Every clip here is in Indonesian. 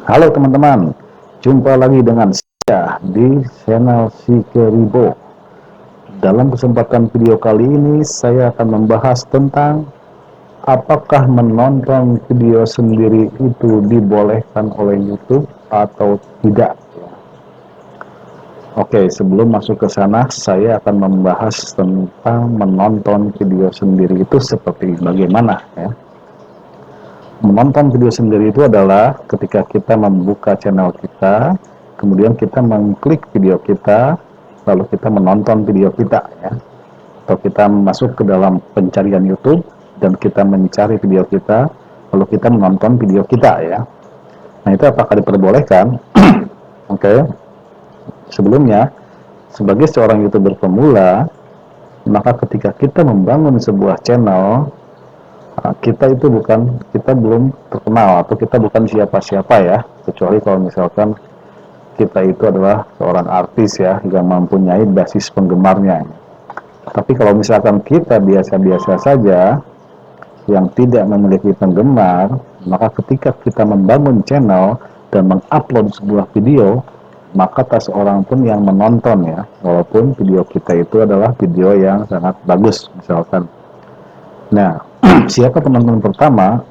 Halo teman-teman, jumpa lagi dengan saya di channel Sikeribo. Dalam kesempatan video kali ini, saya akan membahas tentang apakah menonton video sendiri itu dibolehkan oleh YouTube atau tidak. Oke, sebelum masuk ke sana, saya akan membahas tentang menonton video sendiri itu seperti bagaimana ya. Menonton video sendiri itu adalah ketika kita membuka channel kita, kemudian kita mengklik video kita, lalu kita menonton video kita ya. Atau kita masuk ke dalam pencarian YouTube dan kita mencari video kita, lalu kita menonton video kita ya. Nah, itu apakah diperbolehkan? Oke. Sebelumnya, sebagai seorang YouTuber pemula, maka ketika kita membangun sebuah channel, kita belum terkenal atau kita bukan siapa-siapa ya, kecuali kalau misalkan kita itu adalah seorang artis ya yang mempunyai basis penggemarnya. Tapi kalau misalkan kita biasa-biasa saja yang tidak memiliki penggemar, maka ketika kita membangun channel dan mengupload sebuah video, maka tak seorang pun yang menonton ya, walaupun video kita itu adalah video yang sangat bagus misalkan. Nah, siapa penonton pertama?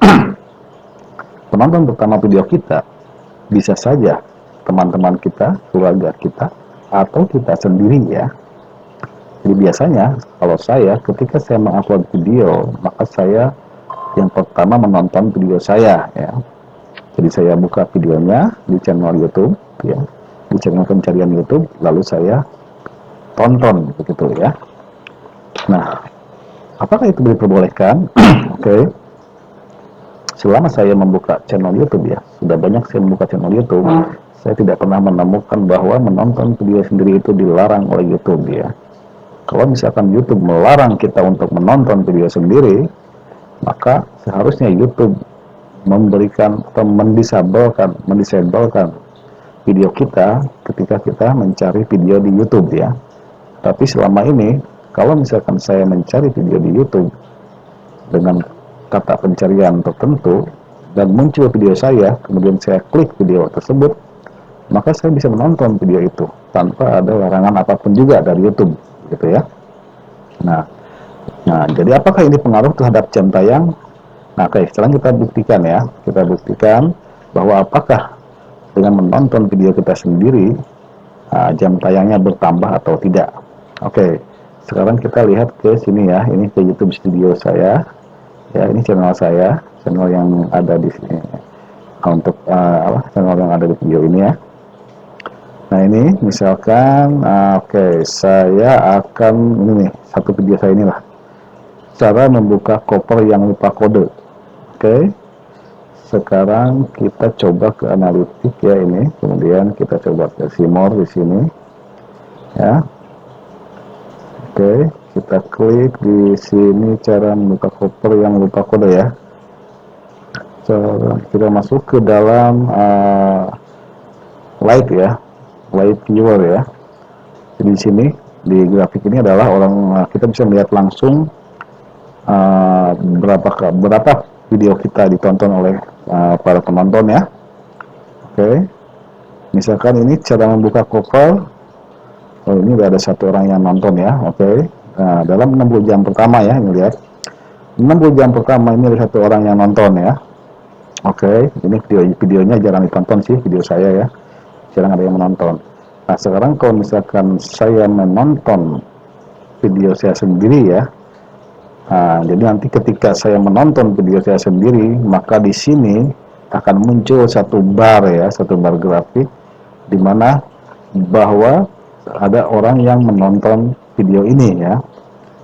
Penonton pertama video kita bisa saja teman-teman kita, keluarga kita, atau kita sendiri ya. Jadi biasanya kalau saya ketika saya mengupload video, maka saya yang pertama menonton video saya ya. Jadi saya buka videonya di channel YouTube ya, di channel pencarian YouTube, lalu saya tonton begitu ya. Nah, apakah itu diperbolehkan? Oke. Selama saya membuka channel YouTube ya, sudah banyak saya membuka channel YouTube, saya tidak pernah menemukan bahwa menonton video sendiri itu dilarang oleh YouTube ya. Kalau misalkan YouTube melarang kita untuk menonton video sendiri, maka seharusnya YouTube memberikan atau mendisabelkan video kita ketika kita mencari video di YouTube ya. Tapi selama ini, kalau misalkan saya mencari video di YouTube dengan kata pencarian tertentu dan muncul video saya, kemudian saya klik video tersebut, maka saya bisa menonton video itu tanpa ada larangan apapun juga dari YouTube gitu ya. Nah, jadi apakah ini pengaruh terhadap jam tayang? Nah, oke, sekarang kita buktikan bahwa apakah dengan menonton video kita sendiri jam tayangnya bertambah atau tidak. Oke, sekarang kita lihat ke sini ya, ini ke YouTube Studio saya. Ya, ini channel saya, channel yang ada di sini. Untuk channel yang ada di video ini ya. Nah, ini misalkan oke, saya akan ini nih, satu video saya inilah. Cara membuka koper yang lupa kode. Oke. Sekarang kita coba ke analitik ya ini, kemudian kita coba ke Simor di sini. Ya. Oke. Kita klik di sini cara membuka koper yang lupa kode ya. Kita masuk ke dalam live ya, live viewer ya. Jadi di sini di grafik ini adalah kita bisa melihat langsung berapa video kita ditonton oleh para penonton ya. Oke. Misalkan ini cara membuka koper. Oh, ini udah ada satu orang yang nonton ya. Oke. Nah, dalam 60 jam pertama ya, ini lihat. 60 jam pertama ini ada satu orang yang nonton ya. Oke, ini videonya jarang ditonton sih, video saya ya. Jarang ada yang menonton. Nah, sekarang kalau misalkan saya menonton video saya sendiri ya. Nah, jadi nanti ketika saya menonton video saya sendiri, maka di sini akan muncul satu bar grafik di mana bahwa ada orang yang menonton video ini ya.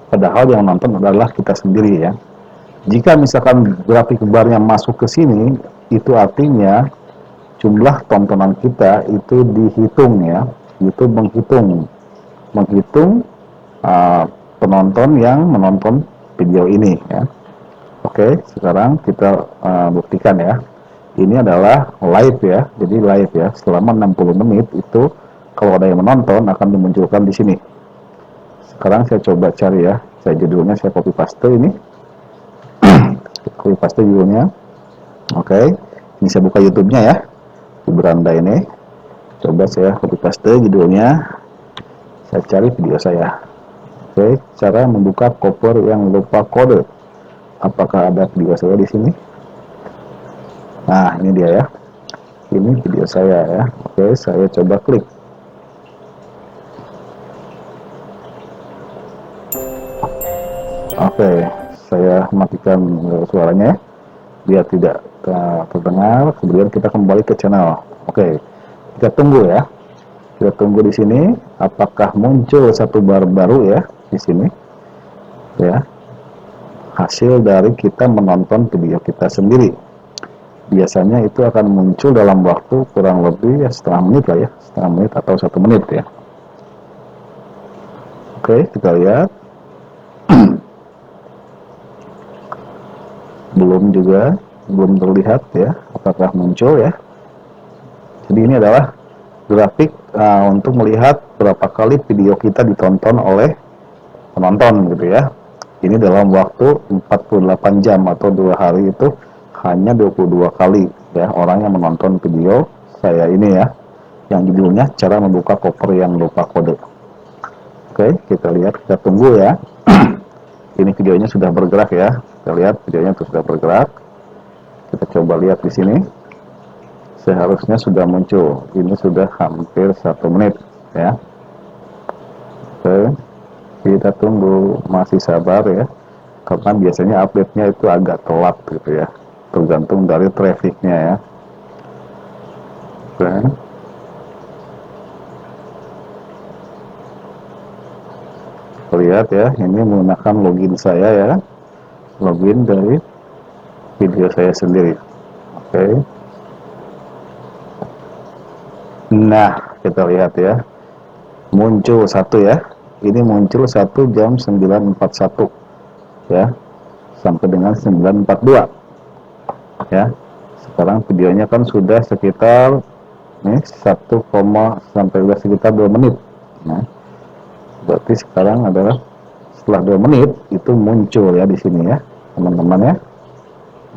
Padahal yang nonton adalah kita sendiri ya. Jika misalkan grafik barnya masuk ke sini, itu artinya jumlah tontonan kita itu dihitung ya. YouTube menghitung penonton yang menonton video ini ya. Oke, sekarang kita buktikan ya. Ini adalah live ya. Jadi live ya. Selama 60 menit itu kalau ada yang menonton akan dimunculkan di sini. Sekarang saya coba cari ya, judulnya saya copy paste ini. Copy paste judulnya. Oke. Ini saya buka YouTube-nya ya. di beranda ini. Coba saya copy paste judulnya, saya cari video saya. Oke, cara membuka koper yang lupa kode. Apakah ada video saya di sini? Nah, ini dia ya. Ini video saya ya. Oke, saya coba klik. Oke, saya matikan suaranya ya, biar tidak terdengar. Kemudian kita kembali ke channel. Oke, kita tunggu ya. Kita tunggu di sini. Apakah muncul satu bar baru ya di sini? Ya, hasil dari kita menonton video kita sendiri. Biasanya itu akan muncul dalam waktu kurang lebih ya setengah menit lah ya, setengah menit atau 1 menit ya. Oke, kita lihat. belum terlihat ya, apakah muncul ya. Jadi ini adalah grafik untuk melihat berapa kali video kita ditonton oleh penonton gitu ya. Ini dalam waktu 48 jam atau 2 hari itu hanya 22 kali ya orang yang menonton video saya ini ya, yang judulnya cara membuka koper yang lupa kode. Oke, kita lihat, kita tunggu ya. Ini videonya sudah bergerak ya. Kita lihat videonya itu sudah bergerak. Kita coba lihat di sini. Seharusnya sudah muncul. Ini sudah hampir 1 menit ya. Oke, kita tunggu, masih sabar ya. Karena biasanya update-nya itu agak telat gitu ya. Tergantung dari trafficnya ya. Oke. Lihat ya, ini menggunakan login saya ya. Login dari video saya sendiri. Oke. Nah, kita lihat ya. Muncul satu ya. Ini muncul 1 jam 9.41 ya. Sampai dengan 9.42. Ya. Sekarang videonya kan sudah sekitar nih 1, sampai sekitar 2 menit. Nah, berarti sekarang adalah setelah 2 menit itu muncul ya di sini ya, teman-teman ya.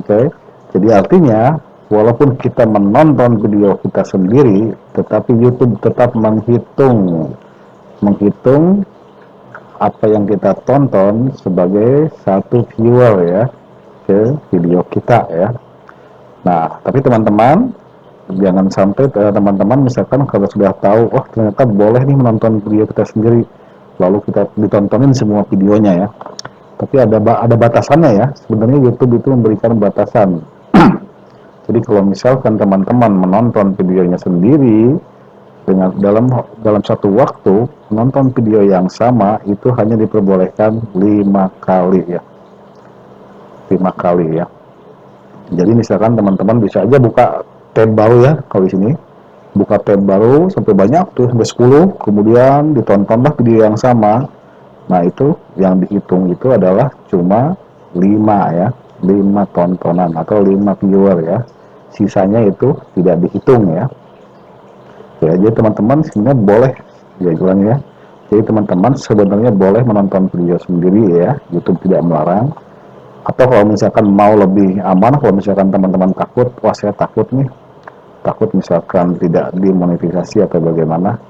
Oke. Jadi artinya walaupun kita menonton video kita sendiri, tetapi YouTube tetap menghitung apa yang kita tonton sebagai satu viewer ya ke video kita ya. Nah, tapi teman-teman jangan sampai teman-teman misalkan kalau sudah tahu, oh ternyata boleh nih menonton video kita sendiri, lalu kita ditontonin semua videonya ya. Tapi ada batasannya ya. Sebenarnya YouTube itu memberikan batasan. Jadi kalau misalkan teman-teman menonton videonya sendiri dengan dalam satu waktu menonton video yang sama itu hanya diperbolehkan 5 kali ya. 5 kali ya. Jadi misalkan teman-teman bisa aja buka tab baru ya, kalau di sini buka tab baru sampai banyak tuh, sampai 10, kemudian ditontonlah video yang sama. Nah, itu yang dihitung itu adalah cuma 5 ya, 5 tontonan atau 5 viewer ya. Sisanya itu tidak dihitung ya. Ya, jadi teman-teman sebenarnya boleh, ya ulang ya. Jadi teman-teman sebenarnya boleh menonton video sendiri ya, YouTube tidak melarang. Atau kalau misalkan mau lebih aman, kalau misalkan teman-teman takut, wah saya takut nih, takut misalkan tidak dimonetisasi atau bagaimana,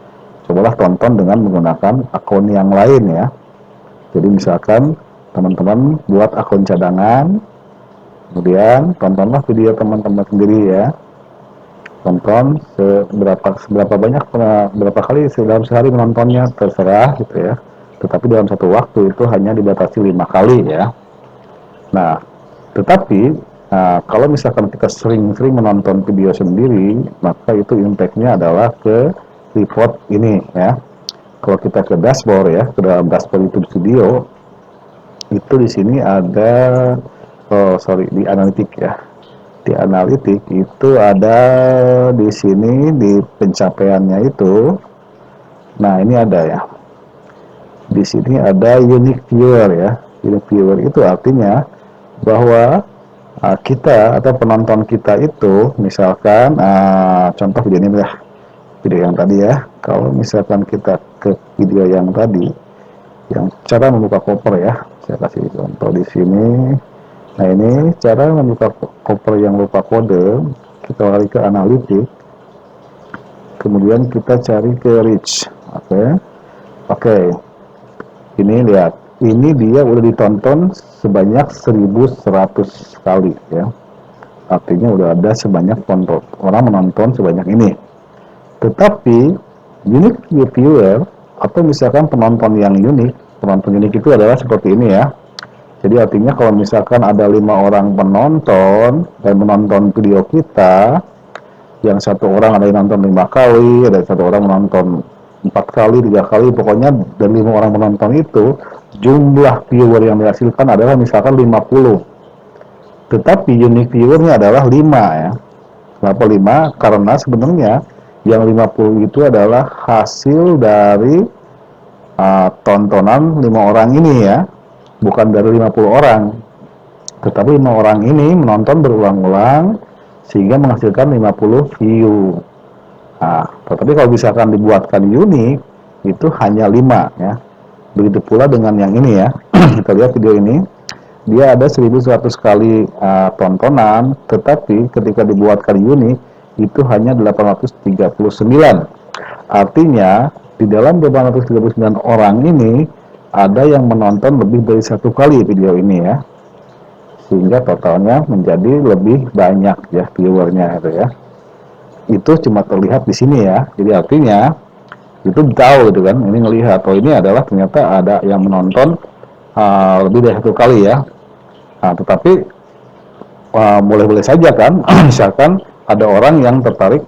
cobalah tonton dengan menggunakan akun yang lain ya. Jadi misalkan teman-teman buat akun cadangan, kemudian tontonlah video teman-teman sendiri ya. Tonton seberapa banyak, berapa kali dalam sehari menontonnya terserah gitu ya. Tetapi dalam satu waktu itu hanya dibatasi 5 kali ya. Nah, tetapi kalau misalkan kita sering-sering menonton video sendiri, maka itu impact-nya adalah ke report ini ya. Kalau kita ke dashboard ya, ke dalam dashboard YouTube Studio, itu di sini ada, di analitik ya. Di analitik itu ada di sini di pencapaiannya itu. Nah, ini ada ya. Di sini ada unique viewer ya. Unique viewer itu artinya bahwa kita atau penonton kita itu misalkan contoh video ini ya, video yang tadi ya. Kalau misalkan kita ke video yang tadi yang cara membuka koper ya, saya kasih contoh di sini. Nah, ini cara membuka koper yang lupa kode. Kita lari ke analitik. kemudian kita cari ke reach. Oke, ini lihat, ini dia udah ditonton sebanyak 1100 kali ya, artinya udah ada sebanyak orang menonton sebanyak ini. Tetapi unique viewer atau misalkan penonton yang unik, penonton unik itu adalah seperti ini ya. Jadi artinya kalau misalkan ada 5 orang penonton dan menonton video kita, yang satu orang ada yang nonton 5 kali, ada satu orang menonton 4 kali, 3 kali, pokoknya dari 5 orang penonton itu jumlah viewer yang dihasilkan adalah misalkan 50. Tetapi unique viewernya adalah 5 ya. Kenapa 5? Karena sebenarnya yang 50 itu adalah hasil dari tontonan 5 orang ini ya, bukan dari 50 orang. Tetapi 5 orang ini menonton berulang-ulang sehingga menghasilkan 50 view. Nah, tetapi kalau misalkan dibuatkan unik, itu hanya 5 ya. Begitu pula dengan yang ini ya. Kita lihat video ini, dia ada 1100 kali tontonan, tetapi ketika dibuatkan unik, itu hanya 839. Artinya, di dalam 839 orang ini, ada yang menonton lebih dari 1 kali video ini ya. Sehingga totalnya menjadi lebih banyak ya viewernya itu ya. Itu cuma terlihat di sini ya. Jadi artinya YouTube tahu gitu kan, ini ngelihat oh ini adalah ternyata ada yang menonton lebih dari 1 kali ya. Nah, tetapi boleh-boleh saja kan, misalkan ada orang yang tertarik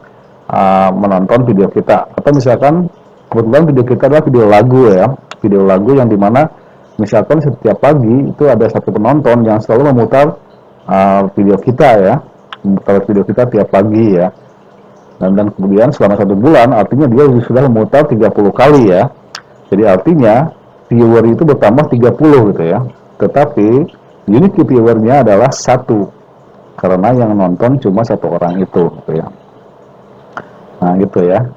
menonton video kita, atau misalkan kebetulan video kita adalah video lagu ya, video lagu yang dimana misalkan setiap pagi itu ada satu penonton yang selalu memutar video kita ya, memutar video kita tiap pagi ya, dan kemudian selama 1 bulan artinya dia sudah memutar 30 kali ya. Jadi artinya viewer itu bertambah 30 gitu ya, tetapi unique viewernya adalah 1 karena yang nonton cuma 1 orang itu gitu ya. Nah gitu ya,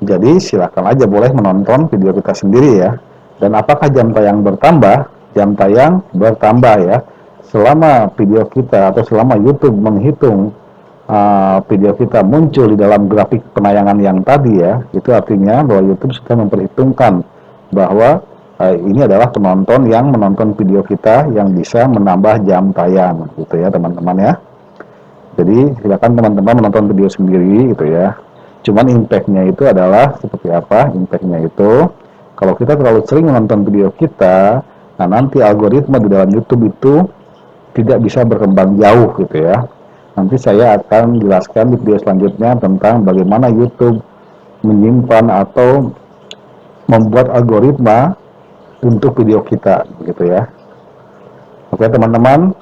jadi silakan aja boleh menonton video kita sendiri ya. Dan apakah jam tayang bertambah? Jam tayang bertambah ya. Selama video kita atau selama YouTube menghitung video kita muncul di dalam grafik penayangan yang tadi ya, itu artinya bahwa YouTube sudah memperhitungkan bahwa ini adalah penonton yang menonton video kita yang bisa menambah jam tayang gitu ya teman-teman ya. Jadi silakan teman-teman menonton video sendiri gitu ya. Cuman impact-nya itu adalah seperti apa? Impact-nya itu kalau kita terlalu sering menonton video kita, nah nanti algoritma di dalam YouTube itu tidak bisa berkembang jauh gitu ya. Nanti saya akan jelaskan di video selanjutnya tentang bagaimana YouTube menyimpan atau membuat algoritma untuk video kita gitu ya. Oke teman-teman,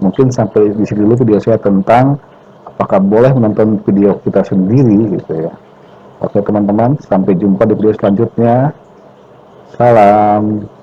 mungkin sampai di sini dulu video saya tentang apakah boleh menonton video kita sendiri gitu ya. Oke teman-teman, sampai jumpa di video selanjutnya. Salam.